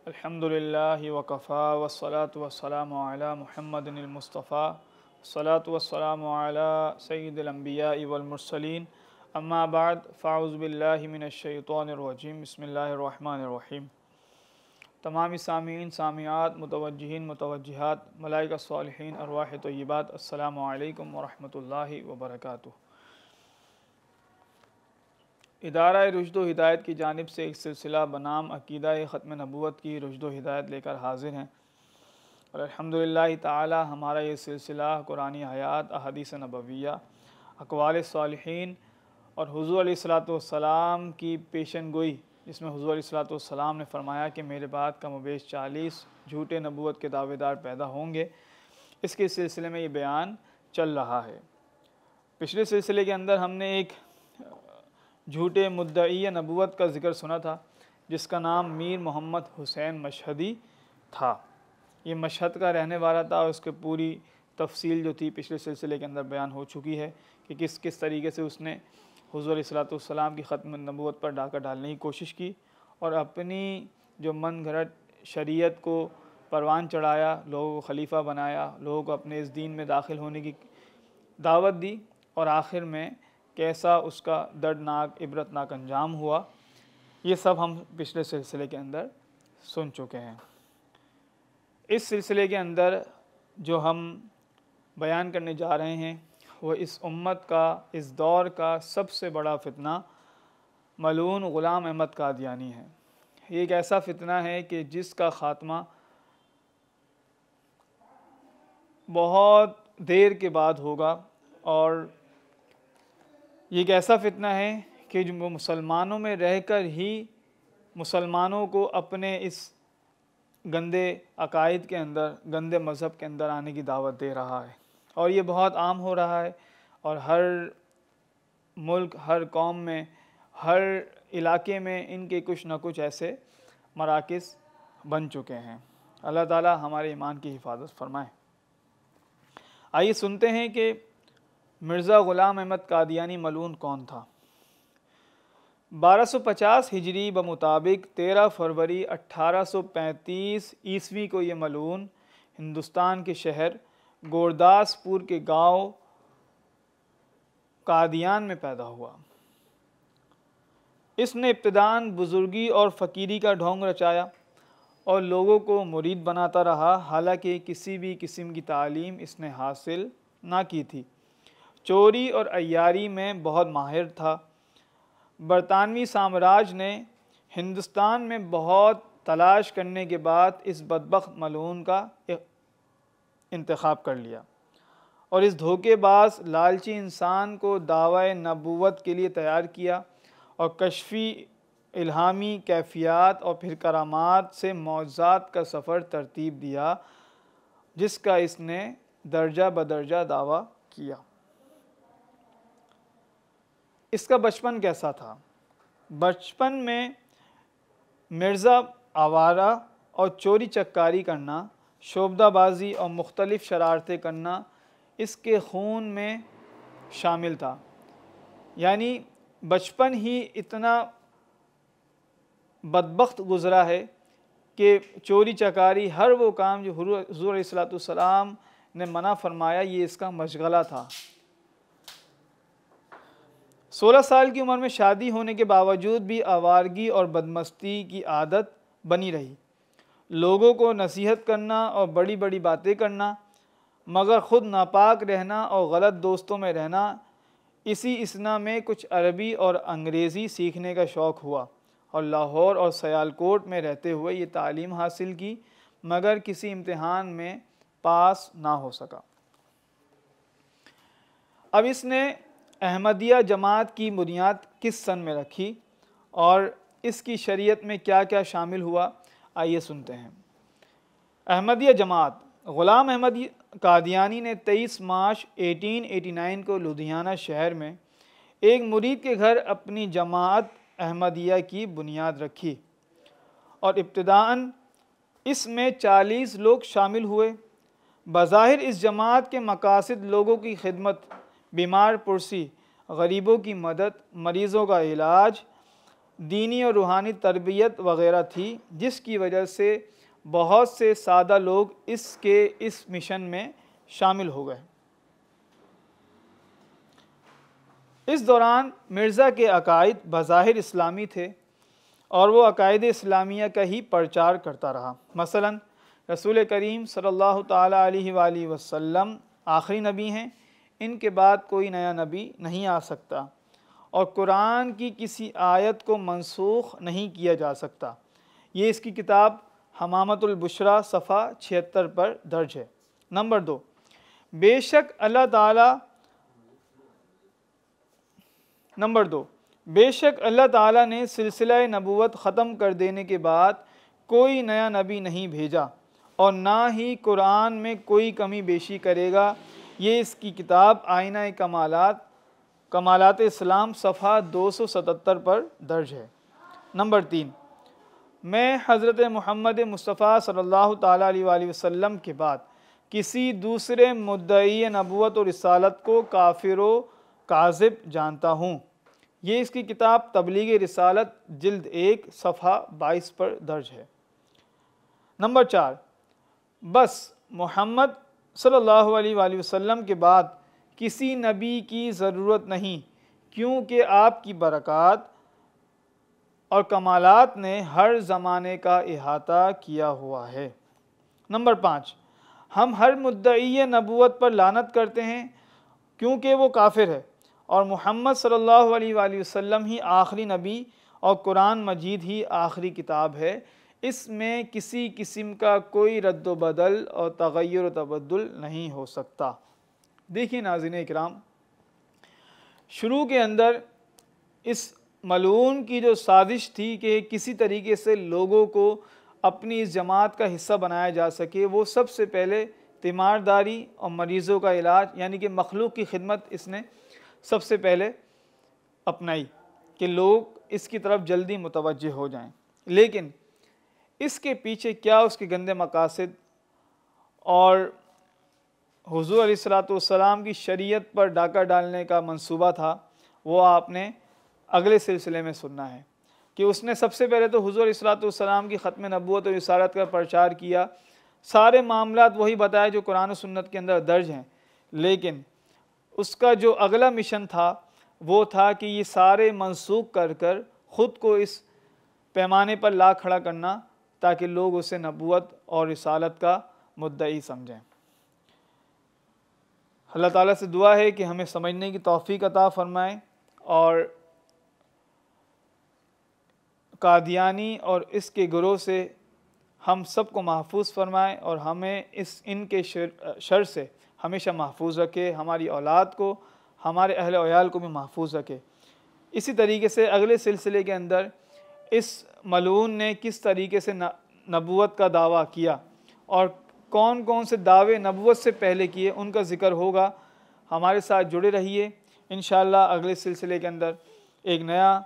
الحمدللہ وکفا والصلاة والسلام علی محمد المصطفیٰ والصلاة والسلام علی سید الانبیاء والمرسلین اما بعد فاعوذ باللہ من الشیطان الرجیم بسم اللہ الرحمن الرحیم۔ تمامی سامعین سامعات متوجہین متوجہات ملائکہ صالحین ارواح طیبات السلام علیکم ورحمۃ اللہ وبرکاتہ۔ ادارہ رشد و ہدایت کی جانب سے ایک سلسلہ بنام عقیدہ ختم نبوت کی رشد و ہدایت لے کر حاضر ہیں، اور الحمدللہ تعالی ہمارا یہ سلسلہ قرآنی حیات، احادیث نبویہ، اقوال صالحین اور حضور علیہ الصلاۃ والسلام کی پیشن گوئی، جس میں حضور علیہ الصلاۃ والسلام نے فرمایا کہ میرے بعد کم و بیش 40 جھوٹے نبوت کے دعوے دار پیدا ہوں گے، اس کے سلسلے میں یہ بیان چل رہا ہے۔ پچھلے سلسلے کے اندر ہم نے ایک جھوٹے مدعی نبوت کا ذکر سنا تھا، جس کا نام میر محمد حسین مشہدی تھا۔ یہ مشہد کا رہنے والا تھا، اور اس کے پوری تفصیل جو تھی پچھلے سلسلے کے اندر بیان ہو چکی ہے کہ کس طریقے سے اس نے حضور علیہ الصلاۃ والسلام کی ختم نبوت پر ڈاکہ ڈالنے کی کوشش کی، اور اپنی جو من گھڑت شریعت کو پروان چڑھایا، لوگوں کو خلیفہ بنایا، لوگوں کو اپنے اس دین میں داخل ہونے کی دعوت دی، اور آخر میں کیسا اس کا دردناک عبرتناک انجام ہوا، یہ سب ہم پچھلے سلسلے کے اندر سن چکے ہیں۔ اس سلسلے کے اندر جو ہم بیان کرنے جا رہے ہیں وہ اس امت کا، اس دور کا سب سے بڑا فتنہ ملعون غلام احمد قادیانی ہے۔ یہ ایک ایسا فتنہ ہے کہ جس کا خاتمہ بہت دیر کے بعد ہوگا، اور یہ ایک ایسا فتنہ ہے کہ جو مسلمانوں میں رہ کر ہی مسلمانوں کو اپنے اس گندے عقائد کے اندر، گندے مذہب کے اندر آنے کی دعوت دے رہا ہے، اور یہ بہت عام ہو رہا ہے، اور ہر ملک، ہر قوم میں، ہر علاقے میں ان کے کچھ نہ کچھ ایسے مراکز بن چکے ہیں۔ اللہ تعالی ہمارے ایمان کی حفاظت فرمائے۔ آئیے سنتے ہیں کہ مرزا غلام احمد قادیانی ملعون کون تھا۔ 1250 ہجری بمطابق 13 فروری 1835 عیسوی کو یہ ملعون ہندوستان کے شہر گورداس پور کے گاؤں قادیان میں پیدا ہوا۔ اس نے ابتداً بزرگی اور فقیری کا ڈھونگ رچایا اور لوگوں کو مرید بناتا رہا، حالانکہ کسی بھی قسم کی تعلیم اس نے حاصل نہ کی تھی۔ چوری اور عیاری میں بہت ماہر تھا۔ برطانوی سامراج نے ہندوستان میں بہت تلاش کرنے کے بعد اس بدبخت ملعون کا انتخاب کر لیا، اور اس دھوکے باز لالچی انسان کو دعوی نبوت کے لیے تیار کیا، اور کشفی الہامی کیفیات اور پھر کرامات سے معجزات کا سفر ترتیب دیا، جس کا اس نے درجہ بدرجہ دعویٰ کیا۔ اس کا بچپن کیسا تھا؟ بچپن میں مرزا آوارہ اور چوری چکاری کرنا، شعبدہ بازی اور مختلف شرارتیں کرنا اس کے خون میں شامل تھا۔ یعنی بچپن ہی اتنا بدبخت گزرا ہے کہ چوری چکاری، ہر وہ کام جو حضور علیہ الصلاۃ والسلام نے منع فرمایا، یہ اس کا مشغلہ تھا۔ 16 سال کی عمر میں شادی ہونے کے باوجود بھی آوارگی اور بدمستی کی عادت بنی رہی۔ لوگوں کو نصیحت کرنا اور بڑی بڑی باتیں کرنا، مگر خود ناپاک رہنا اور غلط دوستوں میں رہنا۔ اسی اثنا میں کچھ عربی اور انگریزی سیکھنے کا شوق ہوا، اور لاہور اور سیالکوٹ میں رہتے ہوئے یہ تعلیم حاصل کی، مگر کسی امتحان میں پاس نہ ہو سکا۔ اب اس نے احمدیہ جماعت کی بنیاد کس سن میں رکھی، اور اس کی شریعت میں کیا کیا شامل ہوا، آئیے سنتے ہیں۔ احمدیہ جماعت۔ غلام احمد قادیانی نے 23 مارچ 1889 کو لدھیانہ شہر میں ایک مرید کے گھر اپنی جماعت احمدیہ کی بنیاد رکھی، اور ابتداً اس میں 40 لوگ شامل ہوئے۔ بظاہر اس جماعت کے مقاصد لوگوں کی خدمت، بیمار پرسی، غریبوں کی مدد، مریضوں کا علاج، دینی اور روحانی تربیت وغیرہ تھی، جس کی وجہ سے بہت سے سادہ لوگ اس مشن میں شامل ہو گئے۔ اس دوران مرزا کے عقائد بظاہر اسلامی تھے اور وہ عقائد اسلامیہ کا ہی پرچار کرتا رہا۔ مثلا رسول کریم صلی اللہ تعالیٰ علیہ وآلہ وسلم آخری نبی ہیں، ان کے بعد کوئی نیا نبی نہیں آ سکتا، اور قرآن کی کسی آیت کو منسوخ نہیں کیا جا سکتا۔ یہ اس کی کتاب حمامۃ البشریٰ صفحہ 76 پر درج ہے۔ نمبر 2، بے شک اللہ تعالیٰ نے سلسلہ نبوت ختم کر دینے کے بعد کوئی نیا نبی نہیں بھیجا، اور نہ ہی قرآن میں کوئی کمی بیشی کرے گا۔ یہ اس کی کتاب آئینہ کمالات اسلام صفحہ 277 پر درج ہے۔ نمبر 3، میں حضرت محمد مصطفیٰ صلی اللہ تعالیٰ علیہ وآلہ وسلم کے بعد کسی دوسرے مدعی نبوت و رسالت کو کافر و کاذب جانتا ہوں۔ یہ اس کی کتاب تبلیغ رسالت جلد 1 صفحہ 22 پر درج ہے۔ نمبر 4، بس محمد صلی اللہ علیہ وآلہ وسلم کے بعد کسی نبی کی ضرورت نہیں، کیونکہ آپ کی برکات اور کمالات نے ہر زمانے کا احاطہ کیا ہوا ہے۔ نمبر 5، ہم ہر مدعی نبوت پر لعنت کرتے ہیں کیونکہ وہ کافر ہے، اور محمد صلی اللہ علیہ وآلہ وسلم ہی آخری نبی اور قرآن مجید ہی آخری کتاب ہے۔ اس میں کسی قسم کا کوئی رد و بدل اور تغیر و تبدل نہیں ہو سکتا۔ دیکھیے ناظرین اکرام، شروع کے اندر اس ملعون کی جو سازش تھی کہ کسی طریقے سے لوگوں کو اپنی اس جماعت کا حصہ بنایا جا سکے، وہ سب سے پہلے تیمارداری اور مریضوں کا علاج یعنی کہ مخلوق کی خدمت اس نے سب سے پہلے اپنائی کہ لوگ اس کی طرف جلدی متوجہ ہو جائیں۔ لیکن اس کے پیچھے کیا اس کے گندے مقاصد اور حضور علیہ السلام کی شریعت پر ڈاکہ ڈالنے کا منصوبہ تھا، وہ آپ نے اگلے سلسلے میں سننا ہے کہ اس نے سب سے پہلے تو حضور علیہ السلام کی ختم نبوت و رسالت کا پرچار کیا، سارے معاملات وہی بتائے جو قرآن و سنت کے اندر درج ہیں، لیکن اس کا جو اگلا مشن تھا وہ تھا کہ یہ سارے منسوخ کر خود کو اس پیمانے پر لا کھڑا کرنا تاکہ لوگ اسے نبوت اور رسالت کا مدعی سمجھیں۔ اللہ تعالیٰ سے دعا ہے کہ ہمیں سمجھنے کی توفیق عطا فرمائے، اور قادیانی اور اس کے گروہ سے ہم سب کو محفوظ فرمائے، اور ہمیں ان کے شر سے ہمیشہ محفوظ رکھے، ہماری اولاد کو، ہمارے اہل و عیال کو بھی محفوظ رکھے۔ اسی طریقے سے اگلے سلسلے کے اندر اس ملعون نے کس طریقے سے نبوت کا دعویٰ کیا اور کون کون سے دعوے نبوت سے پہلے کیے، ان کا ذکر ہوگا۔ ہمارے ساتھ جڑے رہیے، انشاءاللہ اگلے سلسلے کے اندر ایک نیا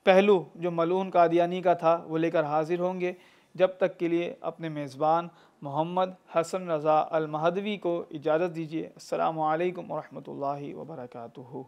پہلو جو ملعون قادیانی کا تھا وہ لے کر حاضر ہوں گے۔ جب تک کے لیے اپنے میزبان محمد حسن رضا المہدوی کو اجازت دیجیے۔ السلام علیکم ورحمۃ اللہ وبرکاتہ۔